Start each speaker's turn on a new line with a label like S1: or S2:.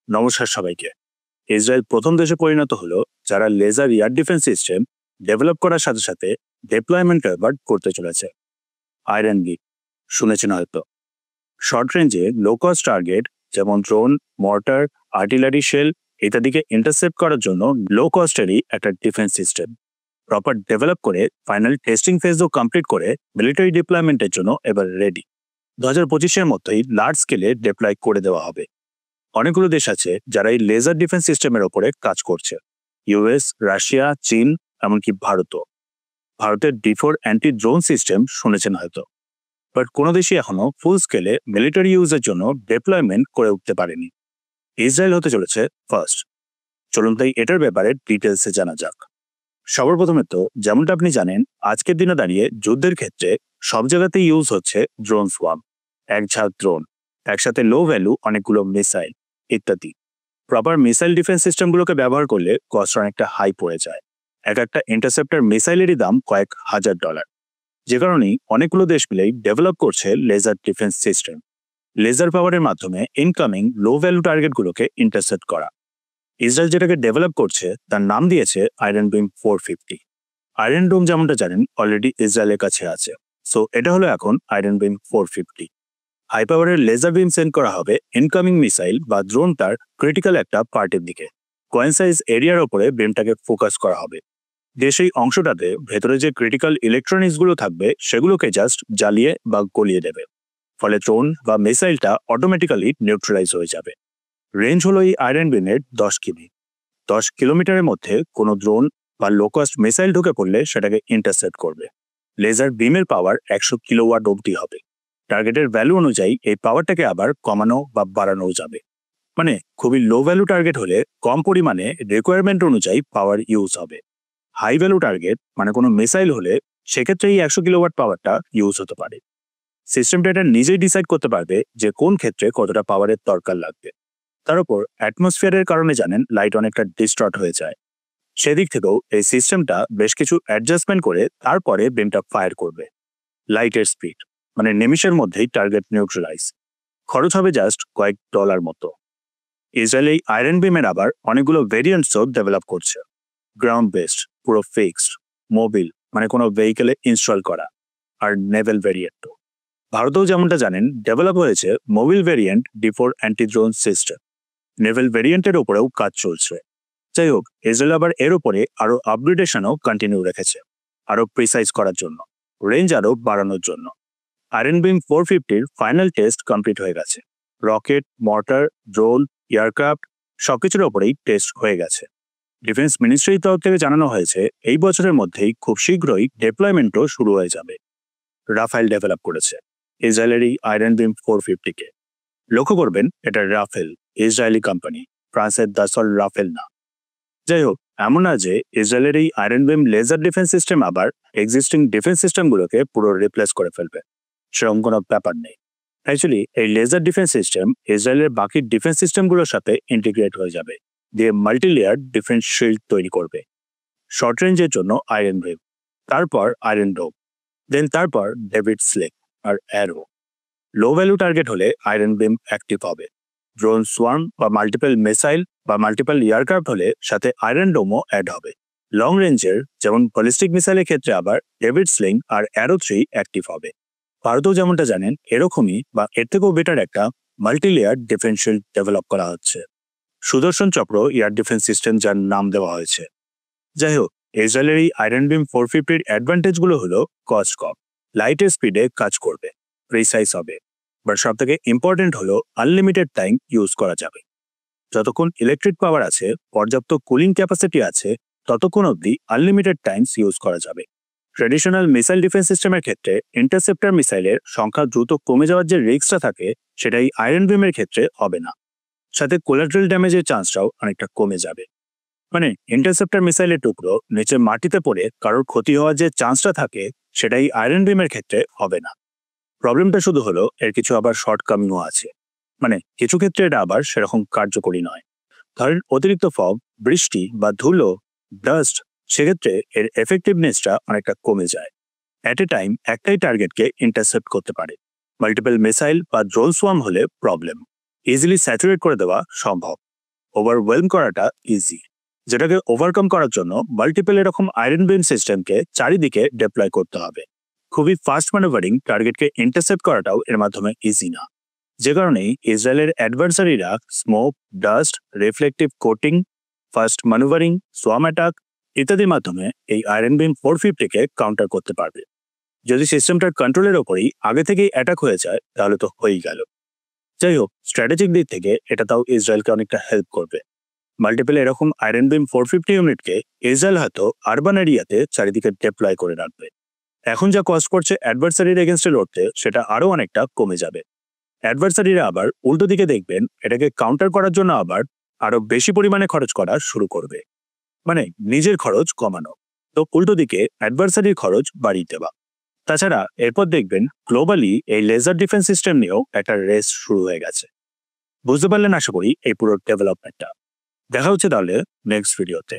S1: নমস্কার সবাইকে। ইসরায়েল প্রথম দেশে পরিণত হলো যারা laser air defence system develop করার সাথে সাথে ডিপ্লয়মেন্ট এবার করতে চলেছে। আয়রন বি শুনেছেন হয়তো। শর্ট রেঞ্জে লো কস্ট টার্গেট যেমন ড্রোন, মর্টার, আর্টিলারি শেল ইত্যাদিকে ইন্টারসেপ্ট করার জন্য লো কস্টেরই একটা ডিফেন্স সিস্টেম প্রপার ডেভেলপ করে ফাইনাল টেস্টিং ফেজও কমপ্লিট করে মিলিটারি ডিপ্লয়মেন্টের জন্য এবার রেডি। 2025-এর মধ্যেই লার্জ স্কেলে ডিপ্লয় করে দেওয়া হবে। অনেকগুলো দেশ আছে যারা এই লেজার ডিফেন্স সিস্টেমের ওপরে কাজ করছে। ইউএস, রাশিয়া, চীন, এমনকি ভারতও। ভারতের D4 অ্যান্টি ড্রোন সিস্টেম শুনেছেন হয়তো, বাট কোনো দেশই এখনো ফুল স্কেলে মিলিটারি ইউজের জন্য ডিপ্লয়মেন্ট করে উঠতে পারেনি। ইসরায়েল হতে চলেছে ফার্স্ট। চলুন তাই এটার ব্যাপারে ডিটেলসে জানা যাক। সবার প্রথমে তো যেমনটা আপনি জানেন, আজকের দিনে দাঁড়িয়ে যুদ্ধের ক্ষেত্রে সব জায়গাতেই ইউজ হচ্ছে ড্রোন সোয়াম, এক ঝাঁক ড্রোন, একসাথে লো ভ্যালু অনেকগুলো মিসাইল ইত্যাদি। প্রপার মিসাইল ডিফেন্স সিস্টেমগুলোকে ব্যবহার করলে কস্ট অনেকটা হাই পড়ে যায়। এক একটা ইন্টারসেপ্টর মিসাইলেরই দাম কয়েক $1,000, যে কারণেই অনেকগুলো দেশ মিলেই ডেভেলপ করছে লেজার ডিফেন্স সিস্টেম। লেজার পাওয়ারের মাধ্যমে ইনকামিং লো ভ্যালু টার্গেটগুলোকে ইন্টারসেপ্ট করা। ইসরায়েল যেটাকে ডেভেলপ করছে তার নাম দিয়েছে আয়রন বিম 450। আয়রন ডোম যেমনটা জানেন অলরেডি ইসরায়েলের কাছে আছে, সো এটা হলো এখন আয়রন বিম 450। হাই পাওয়ারের লেজার বিম সেন্ড করা হবে ইনকামিং মিসাইল বা ড্রোন তার ক্রিটিক্যাল একটা পার্টের দিকে। কয়েন সাইজ এরিয়ার ওপরে বিমটাকে ফোকাস করা হবে। যে সেই অংশটাতে ভেতরে যে ক্রিটিক্যাল ইলেকট্রনিক্সগুলো থাকবে সেগুলোকে জাস্ট জ্বালিয়ে বা গলিয়ে দেবে। ফলে ড্রোন বা মিসাইলটা অটোমেটিক্যালি নিউট্রালাইজ হয়ে যাবে। রেঞ্জ হলো এই আয়রন বিমের 10 কিমি। 10 কিলোমিটারের মধ্যে কোনো ড্রোন বা লোকস্ট মিসাইল ঢুকে পড়লে সেটাকে ইন্টারসেপ্ট করবে। লেজার বিমের পাওয়ার 100 কিলোওয়াট অবধি হবে। টার্গেটের ভ্যালু অনুযায়ী এই পাওয়ারটাকে আবার কমানো বা বাড়ানো যাবে। মানে খুবই লো ভ্যালু টার্গেট হলে কম পরিমাণে রিকোয়ারমেন্ট অনুযায়ী পাওয়ার ইউজ হবে। হাই ভ্যালু টার্গেট মানে কোনো মিসাইল হলে সেক্ষেত্রে এই 100 কিলোওয়াট পাওয়ারটা ইউজ হতে পারে। সিস্টেমটা এটা নিজেই ডিসাইড করতে পারবে যে কোন ক্ষেত্রে কতটা পাওয়ারের দরকার লাগবে। তার উপর অ্যাটমসফিয়ারের কারণে জানেন লাইট অনেকটা ডিস্টর্ট হয়ে যায়। সেদিক থেকেও এই সিস্টেমটা বেশ কিছু অ্যাডজাস্টমেন্ট করে তারপরে বিমটা ফায়ার করবে। লাইটের স্পিড মানে নিমিষের মধ্যেই টার্গেট নিউট্রালাইজ। খরচ হবে জাস্ট কয়েক ডলার মতো। ইসরায়েল এই আয়রন বিমের আবার অনেকগুলো ভেরিয়েন্টসও ডেভেলপ করছে। গ্রাউন্ড বেসড, পুরো ফিক্সড, মোবিল মানে কোনো ভেহিকেলে ইনস্টল করা, আর নেভেল ভেরিয়েন্টও। ভারতেও যেমনটা জানেন ডেভেলপ হয়েছে mobile variant D4 anti drone system. Naval ভেরিয়েন্টের ওপরেও কাজ চলছে। যাই হোক, ইসরায়েল আবার এর উপরে আরো আপগ্রেডেশনও কন্টিনিউ রেখেছে, আরো প্রিসাইজ করার জন্য, রেঞ্জ আরো বাড়ানোর জন্য। আয়রন বিম 450-র ফাইনাল টেস্ট কমপ্লিট হয়ে গেছে। রকেট, মর্টার, ড্রোন, এয়ারক্রাফট সবকিছুর ওপরেই টেস্ট হয়ে গেছে। ডিফেন্স মিনিস্ট্রির তরফ থেকে জানানো হয়েছে এই বছরের মধ্যেই খুব শীঘ্রই ডিপ্লয়মেন্টও শুরু হয়ে যাবে। রাফেল ডেভেলপ করেছে ইসরায়েলের এই আয়রন বিম 450-কে। লক্ষ্য করবেন এটা রাফেল, ইসরায়েলি কোম্পানি, ফ্রান্সের দাসল রাফেল না। যাই হোক, এমন না যে ইসরায়েলের এই আয়রন বিম লেজার ডিফেন্স সিস্টেম আবার এক্সিস্টিং ডিফেন্স সিস্টেমগুলোকে পুরো রিপ্লেস করে ফেলবে, সেরকম কোনো ব্যাপার নেই। অ্যাকচুয়ালি এই লেজার ডিফেন্স সিস্টেম ইসরায়েলের বাকি ডিফেন্স সিস্টেমগুলোর সাথে ইন্টিগ্রেট হয়ে যাবে, দিয়ে মাল্টি লেয়ার ডিফেন্স শিল্ড তৈরি করবে। শর্ট রেঞ্জের জন্য আয়রন বিম, তারপর আয়রন ডোম, দেন তারপর ডেভিড স্লিং আর অ্যারো। লো ভ্যালু টার্গেট হলে আয়রন বিম অ্যাক্টিভ হবে। ড্রোন সোয়ার্ম বা মাল্টিপল মিসাইল বা মাল্টিপল এয়ারক্রাফট হলে সাথে আয়রন ডোমও অ্যাড হবে। লং রেঞ্জের যেমন ব্যালিস্টিক মিসাইলের ক্ষেত্রে আবার ডেভিড স্লিং আর অ্যারো 3 অ্যাক্টিভ হবে। ভারতেও যেমনটা জানেন এরকমই বা এর থেকেও বেটার একটা multi layer defence shield develop করা হচ্ছে, সুদর্শন চক্র এয়ার ডিফেন্স সিস্টেম, যার নাম দেওয়া হয়েছে। যাই হোক, ইসরায়েলের এই আয়রন বিম 450-র অ্যাডভান্টেজগুলো হলো কস্ট কম, লাইটের স্পিডে কাজ করবে, প্রিসাইজ হবে, বাট সব থেকে ইম্পর্টেন্ট হলো আনলিমিটেড টাইম ইউজ করা যাবে। যতক্ষণ ইলেকট্রিক পাওয়ার আছে, পর্যাপ্ত কুলিং ক্যাপাসিটি আছে, ততক্ষণ অবধি আনলিমিটেড টাইমস ইউজ করা যাবে। ট্রেডিশনাল মিসাইল ডিফেন্স সিস্টেমের ক্ষেত্রে ইন্টারসেপ্টর মিসাইলের সংখ্যা দ্রুত কমে যাওয়ার যে রিস্কটা থাকে সেটাই আয়রন বিমের ক্ষেত্রে হবে না। সাথে কোলাটারাল ড্যামেজের চান্সটাও অনেকটা কমে যাবে। মানে ইন্টারসেপ্টর মিসাইলের টুকরো নিচে মাটিতে পড়ে কারোর ক্ষতি হওয়ার যে চান্সটা থাকে সেটাই আয়রন বিমের ক্ষেত্রে হবে না। প্রবলেমটা শুধু হলো এর কিছু আবার শর্টকামিংও আছে। মানে কিছু ক্ষেত্রে এটা আবার সেরকম কার্যকরী নয়। ধরেন অতিরিক্ত ফগ, বৃষ্টি বা ধুলো, ডাস্ট, সেক্ষেত্রে এর এফেক্টিভনেসটা অনেকটা কমে যায়। অ্যাট এ টাইম একটাই টার্গেটকে ইন্টারসেপ্ট করতে পারে। মাল্টিপল মিসাইল বা ড্রোন সোয়ার্ম হলে প্রবলেম, ইজিলি স্যাচুরেট করে দেওয়া সম্ভব, ওভারওয়েলম করাটা ইজি, যেটাকে ওভারকাম করার জন্য মাল্টিপল এরকম আয়রন বিম সিস্টেমকে চারিদিকে ডিপ্লয় করতে হবে। খুবই ফাস্ট ম্যানুভারিং টার্গেটকে ইন্টারসেপ্ট করাটাও এর মাধ্যমে ইজি না, যে কারণেই ইসরায়েলের অ্যাডভার্সারিরা smoke, dust, reflective coating, fast manoeuvring, swarm attack ইত্যাদির মাধ্যমে এই আয়রন বিম 450-কে কাউন্টার করতে পারবে। যদি সিস্টেমটার কন্ট্রোলের ওপরই আগে থেকেই অ্যাটাক হয়ে যায় তাহলে তো হয়েই গেল। যাই হোক, স্ট্র্যাটেজিক দিক থেকে এটা তাও ইসরায়েলকে অনেকটা হেল্প করবে। মাল্টিপল এরকম আয়রন বিম 450 ইউনিটকে ইসরায়েল হয়তো আরবান এরিয়াতে চারিদিকে ডিপ্লয় করে রাখবে। এখন যা কস্ট করছে অ্যাডভার্সারির এগেনস্টে লড়তে, সেটা আরো অনেকটা কমে যাবে। অ্যাডভার্সারিরা আবার উল্টো দিকে দেখবেন এটাকে কাউন্টার করার জন্য আবার আরো বেশি পরিমাণে খরচ করা শুরু করবে, মানে নিজের খরচ কমানো, তো উল্টো দিকে অ্যাডভার্সারির খরচ বাড়িয়ে দেওয়া। তাছাড়া এরপর দেখবেন গ্লোবালি এই লেজার ডিফেন্স সিস্টেম নিয়েও একটা রেস শুরু হয়ে গেছে। বুঝতে পারলেন আশা করি এই পুরো ডেভেলপমেন্টটা। দেখা হচ্ছে তাহলে নেক্সট ভিডিওতে।